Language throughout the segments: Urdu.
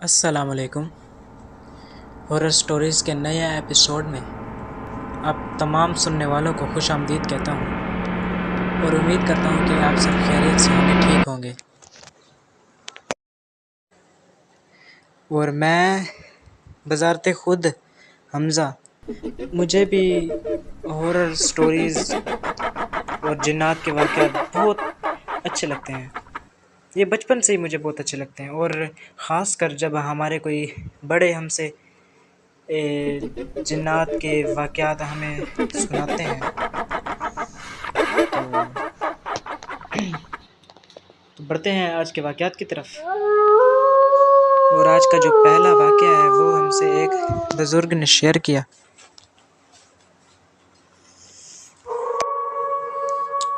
السلام علیکم۔ ہارر سٹوریز کے نئے ایپیسوڈ میں آپ تمام سننے والوں کو خوش آمدید کہتا ہوں اور امید کرتا ہوں کہ آپ سب خیریت سے ہوں گے، ٹھیک ہوں گے۔ اور میں بذات خود حمزہ، مجھے بھی ہارر سٹوریز اور جنات کے واقعات بہت اچھے لگتے ہیں۔ یہ بچپن سے ہی مجھے بہت اچھے لگتے ہیں، اور خاص کر جب ہمارے کوئی بڑے ہم سے جنات کے واقعات ہمیں سناتے ہیں تو بڑھتے ہیں آج کے واقعات کی طرف۔ اور آج کا جو پہلا واقعہ ہے وہ ہم سے ایک بزرگ نے شیئر کیا،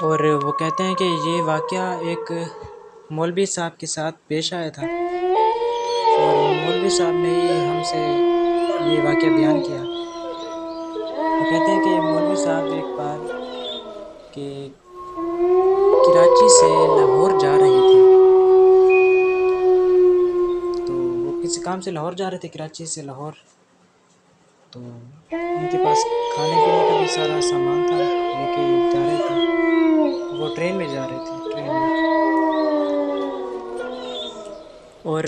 اور وہ کہتے ہیں کہ یہ واقعہ ایک مولوی صاحب کے ساتھ پیش آیا تھا، اور مولوی صاحب نے ہی ہم سے یہ واقعہ بیان کیا۔ وہ کہتے ہیں کہ مولوی صاحب ایک بار کہ کراچی سے لاہور جا رہے تھے، تو وہ کسی کام سے لاہور جا رہے تھے، کراچی سے لاہور۔ تو ان کے پاس کھانے پینے کا بھی سارا سامان تھا، لے کے جا رہے تھے۔ وہ ٹرین میں جا رہے تھے، ٹرین میں، اور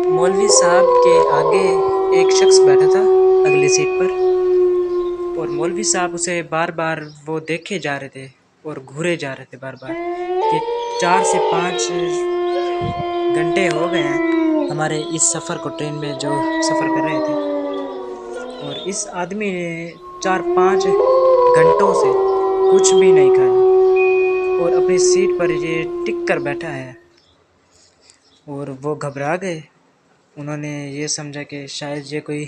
مولوی صاحب کے آگے ایک شخص بیٹھا تھا اگلی سیٹ پر، اور مولوی صاحب اسے بار بار وہ دیکھے جا رہے تھے اور گھورے جا رہے تھے بار بار کہ 4 سے 5 گھنٹے ہو گئے ہیں ہمارے اس سفر کو، ٹرین میں جو سفر کر رہے تھے، اور اس آدمی نے 4-5 گھنٹوں سے کچھ بھی نہیں کھایا اور اپنی سیٹ پر یہ ٹک کر بیٹھا ہے۔ اور وہ گھبرا گئے، انہوں نے یہ سمجھا کہ شاید یہ کوئی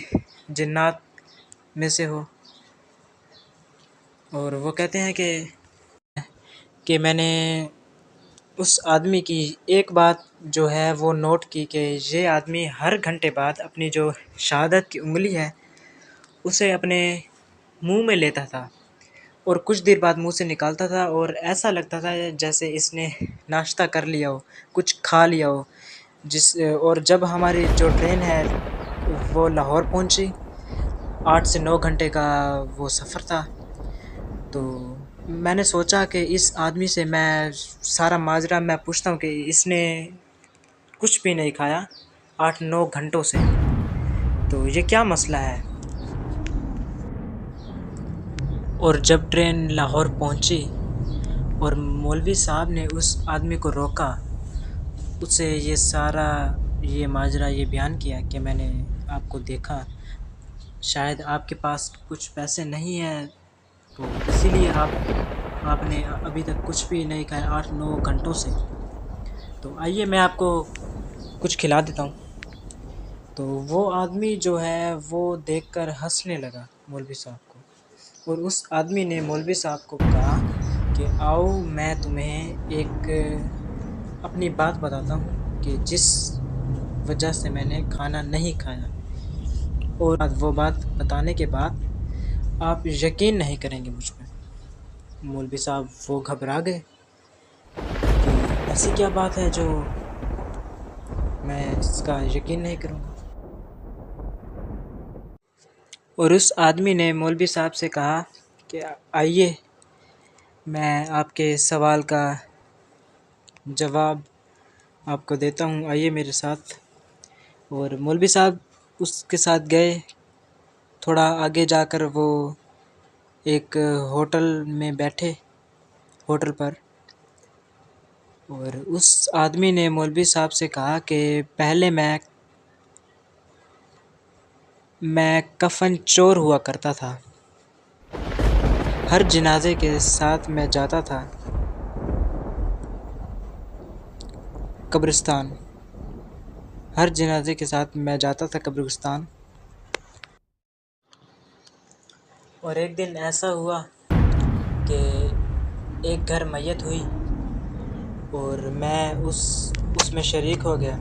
جنات میں سے ہو، اور وہ کہتے ہیں کہ میں نے اس آدمی کی ایک بات جو ہے وہ نوٹ کی کہ یہ آدمی ہر گھنٹے بعد اپنی جو شہادت کی انگلی ہے اسے اپنے منہ میں لیتا تھا، اور کچھ دیر بعد منہ سے نکالتا تھا، اور ایسا لگتا تھا جیسے اس نے ناشتہ کر لیا ہو، کچھ کھا لیا ہو۔ اور جب ہماری جو ٹرین ہے وہ لاہور پہنچی، 8 سے 9 گھنٹے کا وہ سفر تھا، تو میں نے سوچا کہ اس آدمی سے میں سارا ماجرا میں پوچھتا ہوں کہ اس نے کچھ بھی نہیں کھایا 8-9 گھنٹوں سے، تو یہ کیا مسئلہ ہے۔ اور جب ٹرین لاہور پہنچی اور مولوی صاحب نے اس آدمی کو روکا، اسے یہ سارا یہ ماجرا یہ بیان کیا کہ میں نے آپ کو دیکھا، شاید آپ کے پاس کچھ پیسے نہیں ہیں، تو اسی لیے آپ نے ابھی تک کچھ بھی نہیں کھایا 8-9 گھنٹوں سے، تو آئیے میں آپ کو کچھ کھلا دیتا ہوں۔ تو وہ آدمی جو ہے وہ دیکھ کر ہنسنے لگا مولوی صاحب کو، اور اس آدمی نے مولوی صاحب کو کہا کہ آؤ میں تمہیں ایک اپنی بات بتاتا ہوں کہ جس وجہ سے میں نے کھانا نہیں کھایا، اور وہ بات بتانے کے بعد آپ یقین نہیں کریں گے مجھ پہ۔ مولوی صاحب وہ گھبرا گئے کہ ایسی کیا بات ہے جو میں اس کا یقین نہیں کروں گا۔ اور اس آدمی نے مولوی صاحب سے کہا کہ آئیے میں آپ کے سوال کا جواب آپ کو دیتا ہوں، آئیے میرے ساتھ۔ اور مولوی صاحب اس کے ساتھ گئے، تھوڑا آگے جا کر وہ ایک ہوٹل میں بیٹھے، ہوٹل پر، اور اس آدمی نے مولوی صاحب سے کہا کہ پہلے میں کفن چور ہوا کرتا تھا، ہر جنازے کے ساتھ میں جاتا تھا قبرستان، ہر جنازے کے ساتھ میں جاتا تھا قبرستان۔ اور ایک دن ایسا ہوا کہ ایک گھر میت ہوئی، اور میں اس میں شریک ہو گیا،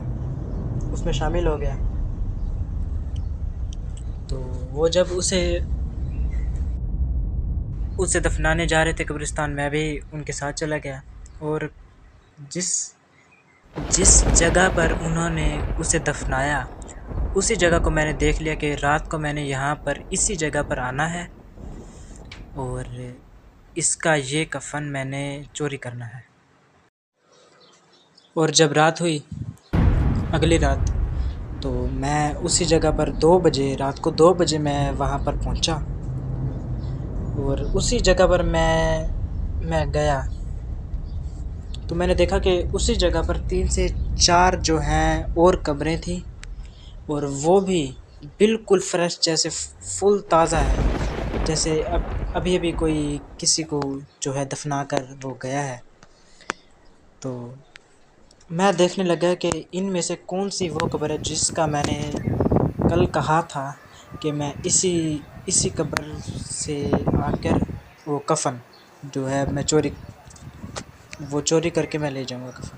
اس میں شامل ہو گیا۔ تو وہ جب اسے دفنانے جا رہے تھے قبرستان، میں بھی ان کے ساتھ چلا گیا، اور جس جگہ پر انہوں نے اسے دفنایا اسی جگہ کو میں نے دیکھ لیا کہ رات کو میں نے یہاں پر اسی جگہ پر آنا ہے اور اس کا یہ کفن میں نے چوری کرنا ہے۔ اور جب رات ہوئی، اگلی رات، تو میں اسی جگہ پر رات کو 2 بجے میں وہاں پر پہنچا اور اسی جگہ پر میں گیا تو میں نے دیکھا کہ اسی جگہ پر 3 سے 4 جو ہیں اور قبریں تھیں، اور وہ بھی بالکل فریش، جیسے فل تازہ ہے، جیسے ابھی کوئی کسی کو جو ہے دفنا کر وہ گیا ہے۔ تو میں دیکھنے لگا کہ ان میں سے کون سی وہ قبر ہے جس کا میں نے کل کہا تھا کہ میں اسی قبر سے آ کر وہ کفن جو ہے میں چوری کر کے میں لے جاؤں گا کفن۔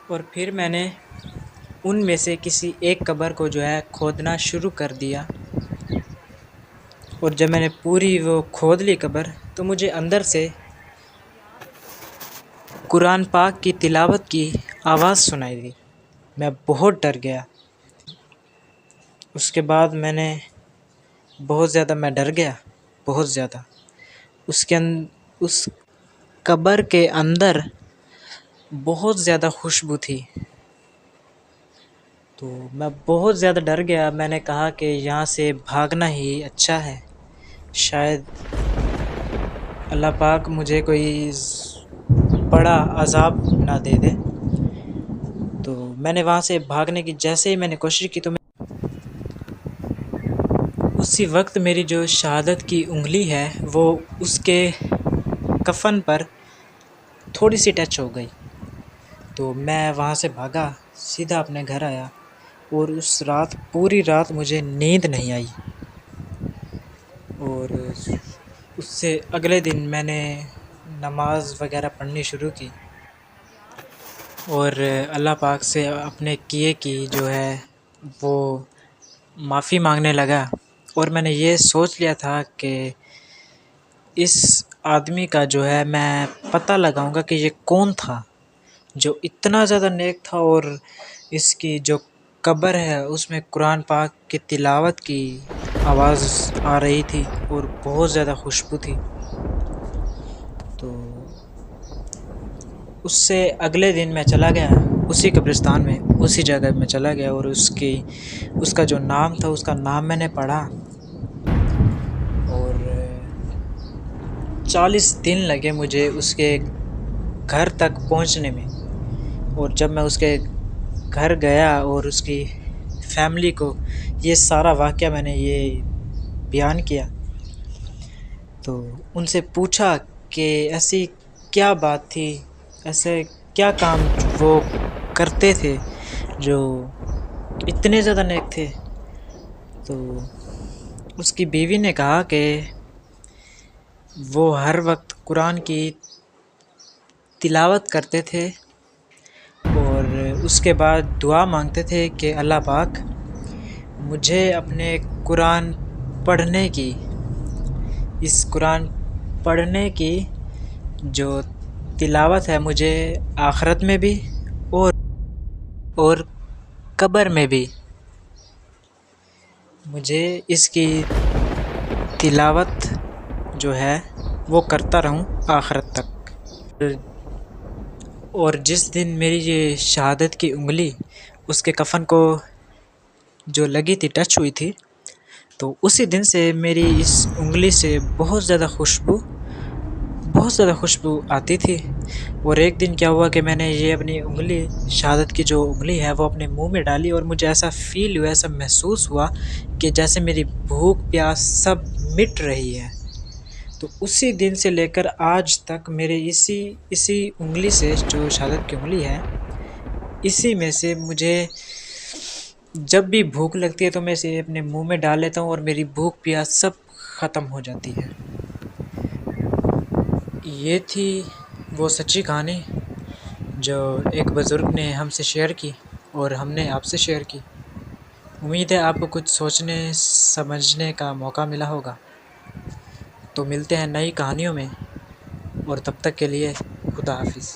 اور پھر میں نے ان میں سے کسی ایک قبر کو جو ہے کھودنا شروع کر دیا، اور جب میں نے پوری وہ کھود لی قبر، تو مجھے اندر سے قرآن پاک کی تلاوت کی آواز سنائی دی۔ میں بہت ڈر گیا۔ اس کے بعد بہت زیادہ میں ڈر گیا، بہت زیادہ۔ اس قبر کے اندر بہت زیادہ خوشبو تھی، تو میں بہت زیادہ ڈر گیا۔ میں نے کہا کہ یہاں سے بھاگنا ہی اچھا ہے، شاید اللہ پاک مجھے کوئی بڑا عذاب نہ دے دے۔ تو میں نے وہاں سے بھاگنے کی جیسے ہی میں نے کوشش کی، تو اسی وقت میری جو شہادت کی انگلی ہے وہ اس کے کفن پر تھوڑی سی ٹچ ہو گئی، تو میں وہاں سے بھاگا، سیدھا اپنے گھر آیا، اور پوری رات مجھے نیند نہیں آئی۔ اور اس سے اگلے دن میں نے نماز وغیرہ پڑھنی شروع کی، اور اللہ پاک سے اپنے کیے کی جو ہے وہ معافی مانگنے لگا۔ اور میں نے یہ سوچ لیا تھا کہ اس آدمی کا جو ہے میں پتہ لگاؤں گا کہ یہ کون تھا جو اتنا زیادہ نیک تھا، اور اس کی جو قبر ہے اس میں قرآن پاک کی تلاوت کی آواز آ رہی تھی اور بہت زیادہ خوشبو تھی۔ تو اس سے اگلے دن میں چلا گیا اسی قبرستان میں، اسی جگہ میں چلا گیا، اور اس کا جو نام تھا اس کا نام میں نے پڑھا، اور 40 دن لگے مجھے اس کے گھر تک پہنچنے میں۔ اور جب میں اس کے گھر گیا اور اس کی فیملی کو یہ سارا واقعہ میں نے یہ بیان کیا، تو ان سے پوچھا کہ ایسی کیا بات تھی، ایسے کیا کام وہ کرتے تھے جو اتنے زیادہ نیک تھے۔ تو اس کی بیوی نے کہا کہ وہ ہر وقت قرآن کی تلاوت کرتے تھے، اور اس کے بعد دعا مانگتے تھے کہ اللہ پاک مجھے اپنے قرآن پڑھنے کی، اس قرآن پڑھنے کی جو تلاوت ہے مجھے آخرت میں بھی اور قبر میں بھی مجھے اس کی تلاوت جو ہے وہ کرتا رہوں آخرت تک۔ اور جس دن میری یہ شہادت کی انگلی اس کے کفن کو جو لگی تھی، ٹچ ہوئی تھی، تو اسی دن سے میری اس انگلی سے بہت زیادہ خوشبو آتی تھی۔ اور ایک دن کیا ہوا کہ میں نے یہ اپنی انگلی، شہادت کی جو انگلی ہے، وہ اپنے منہ میں ڈالی، اور مجھے ایسا فیل ہوا، ایسا محسوس ہوا کہ جیسے میری بھوک پیاس سب مٹ رہی ہے۔ تو اسی دن سے لے کر آج تک میرے اسی انگلی سے، جو شہادت کی انگلی ہے، اسی میں سے مجھے جب بھی بھوک لگتی ہے تو میں اسے اپنے منہ میں ڈال لیتا ہوں، اور میری بھوک پیاس سب ختم ہو جاتی ہے۔ یہ تھی وہ سچی کہانی جو ایک بزرگ نے ہم سے شیئر کی، اور ہم نے آپ سے شیئر کی۔ امید ہے آپ کو کچھ سوچنے سمجھنے کا موقع ملا ہوگا۔ تو ملتے ہیں نئی کہانیوں میں، اور تب تک کے لیے خدا حافظ۔